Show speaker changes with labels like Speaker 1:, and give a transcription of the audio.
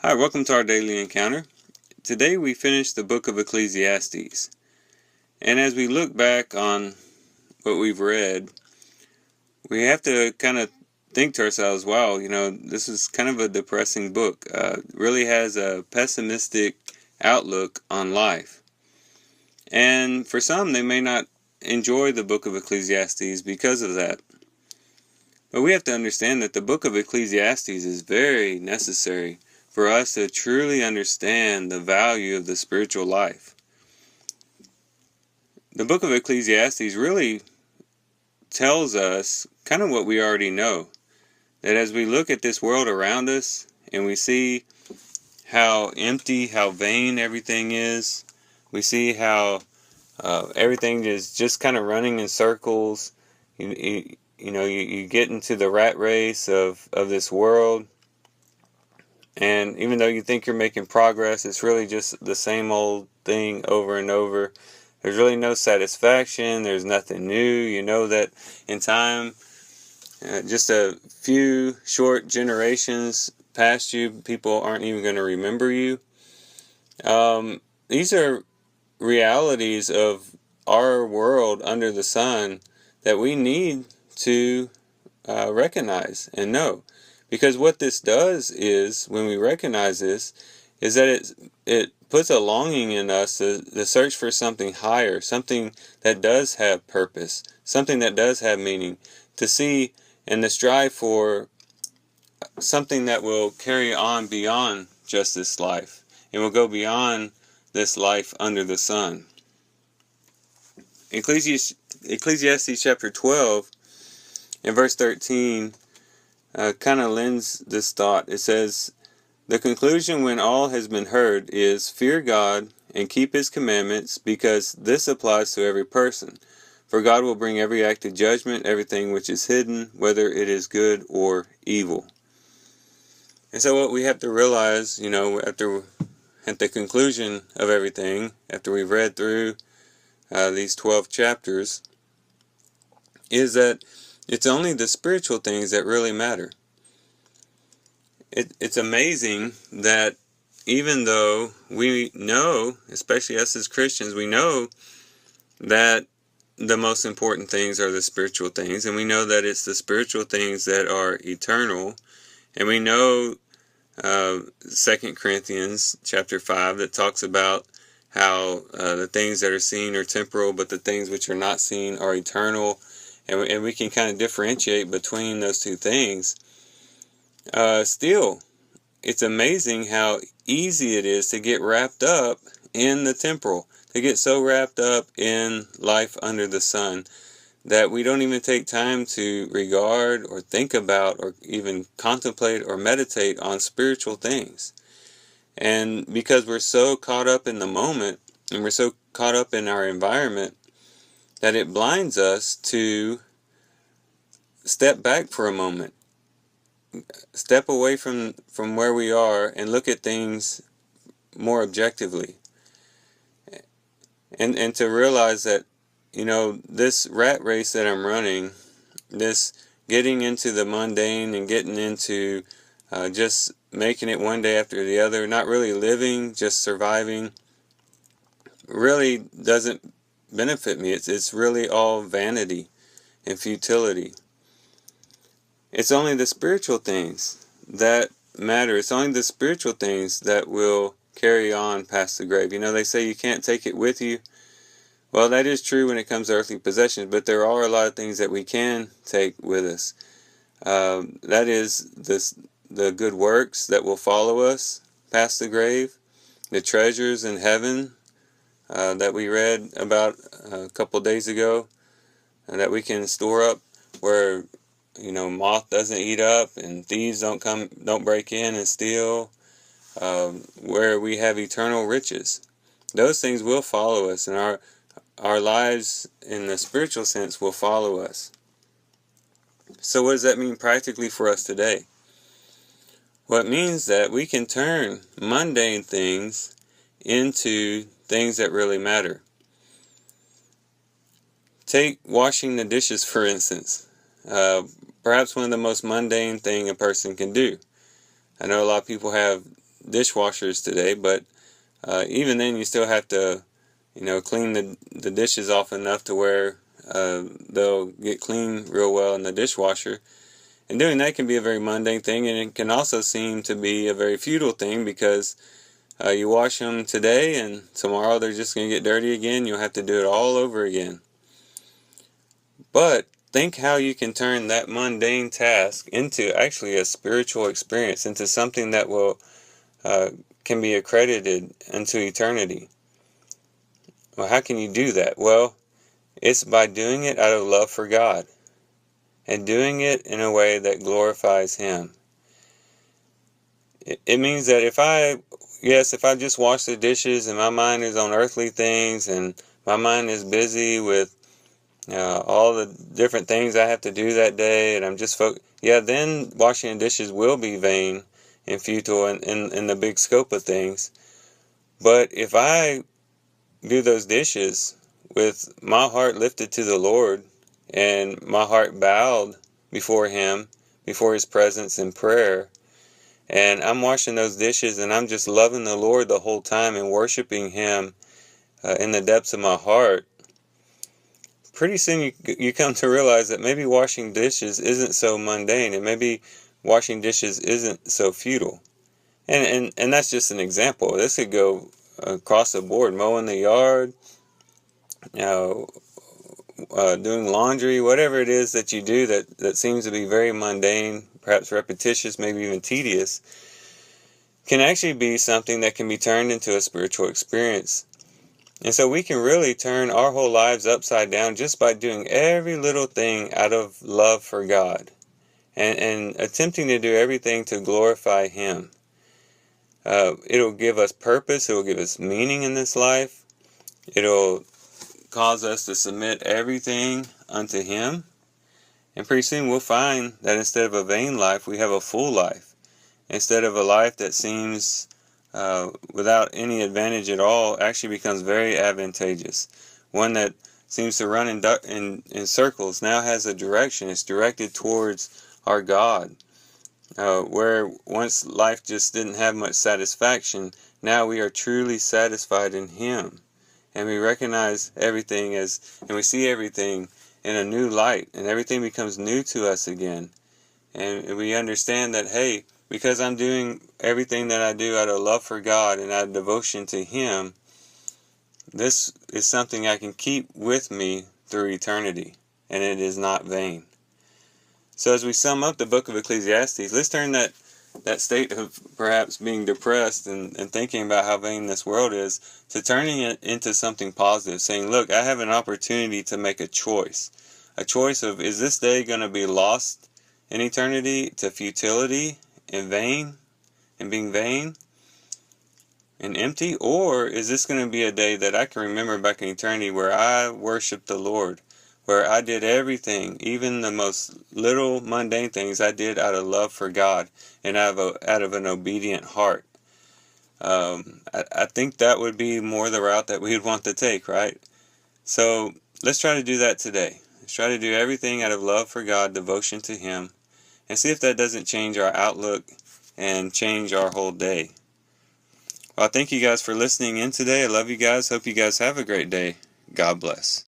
Speaker 1: Hi, welcome to our daily encounter. Today we finish the book of Ecclesiastes. And as we look back on what we've read, we have to kind of think to ourselves, wow, this is kind of a depressing book. Really has a pessimistic outlook on life. And for some, they may not enjoy the book of Ecclesiastes because of that. But we have to understand that the book of Ecclesiastes is very necessary for us to truly understand the value of the spiritual life. The book of Ecclesiastes really tells us kind of what we already know. That as we look at this world around us and we see how empty, how vain everything is, we see how everything is just kind of running in circles. You get into the rat race of this world. And even though you think you're making progress, it's really just the same old thing over and over. There's really no satisfaction. There's nothing new. You know that in time, just a few short generations past you, people aren't even going to remember you. These are realities of our world under the sun that we need to recognize and know. Because what this does is, when we recognize this, is that it puts a longing in us to search for something higher, something that does have purpose, something that does have meaning, to see and to strive for something that will carry on beyond just this life, and will go beyond this life under the sun. Ecclesiastes chapter 12 and verse 13 kind of lends this thought. It says, "The conclusion when all has been heard is, fear God and keep His commandments, because this applies to every person. For God will bring every act to judgment, everything which is hidden, whether it is good or evil." And so what we have to realize, at the conclusion of everything, after we've read through these 12 chapters, is that it's only the spiritual things that really matter. It's amazing that even though we know, especially us as Christians, we know that the most important things are the spiritual things, and we know that it's the spiritual things that are eternal, and we know 2 Corinthians chapter 5 that talks about how the things that are seen are temporal, but the things which are not seen are eternal. And we can kind of differentiate between those two things. Still, it's amazing how easy it is to get wrapped up in the temporal, to get so wrapped up in life under the sun, that we don't even take time to regard or think about or even contemplate or meditate on spiritual things. And because we're so caught up in the moment, and we're so caught up in our environment, that it blinds us to step back for a moment, step away from where we are and look at things more objectively, and to realize that this rat race that I'm running, this getting into the mundane and getting into just making it one day after the other, not really living, just surviving, really doesn't benefit me. It's really all vanity and futility. It's only the spiritual things that matter. It's only the spiritual things that will carry on past the grave. They say you can't take it with you. Well, that is true when it comes to earthly possessions, but there are a lot of things that we can take with us. That is the good works that will follow us past the grave, the treasures in heaven that we read about a couple days ago, that we can store up where moth doesn't eat up and thieves don't break in and steal, where we have eternal riches. Those things will follow us, and our lives in the spiritual sense will follow us. So what does that mean practically for us today? Well, it means that we can turn mundane things into things that really matter. Take washing the dishes, for instance. Perhaps one of the most mundane thing a person can do. I know a lot of people have dishwashers today, but even then you still have to, clean the dishes off enough to where they'll get clean real well in the dishwasher. And doing that can be a very mundane thing, and it can also seem to be a very futile thing, because you wash them today and tomorrow they're just going to get dirty again. You'll have to do it all over again. But think how you can turn that mundane task into actually a spiritual experience, into something that will can be accredited into eternity. Well, how can you do that? Well, it's by doing it out of love for God, and doing it in a way that glorifies Him. It means that if I just wash the dishes and my mind is on earthly things, and my mind is busy with all the different things I have to do that day, and I'm just then washing the dishes will be vain and futile in the big scope of things. But if I do those dishes with my heart lifted to the Lord, and my heart bowed before Him, before His presence in prayer, and I'm washing those dishes and I'm just loving the Lord the whole time and worshiping Him in the depths of my heart, pretty soon you come to realize that maybe washing dishes isn't so mundane, and maybe washing dishes isn't so futile. And that's just an example. This could go across the board: mowing the yard, doing laundry, whatever it is that you do that seems to be very mundane, perhaps repetitious, maybe even tedious, can actually be something that can be turned into a spiritual experience. And so we can really turn our whole lives upside down just by doing every little thing out of love for God, and attempting to do everything to glorify Him. It'll give us purpose. It'll give us meaning in this life. It'll cause us to submit everything unto Him. And pretty soon we'll find that instead of a vain life, we have a full life. Instead of a life that seems without any advantage at all, actually becomes very advantageous. One that seems to run in circles now has a direction. It's directed towards our God. Where once life just didn't have much satisfaction, now we are truly satisfied in Him. And we recognize everything and we see everything in a new light, and everything becomes new to us again. And we understand that, hey, because I'm doing everything that I do out of love for God and out of devotion to Him, this is something I can keep with me through eternity, and it is not vain. So as we sum up the book of Ecclesiastes, let's turn that state of perhaps being depressed and thinking about how vain this world is, to turning it into something positive, saying, look, I have an opportunity to make a choice of, is this day going to be lost in eternity to futility and vain and being vain and empty, or is this going to be a day that I can remember back in eternity where I worshiped the Lord, where I did everything, even the most little mundane things, I did out of love for God and out of an obedient heart. I think that would be more the route that we'd want to take, right? So let's try to do that today. Let's try to do everything out of love for God, devotion to Him, and see if that doesn't change our outlook and change our whole day. Well, thank you guys for listening in today. I love you guys. Hope you guys have a great day. God bless.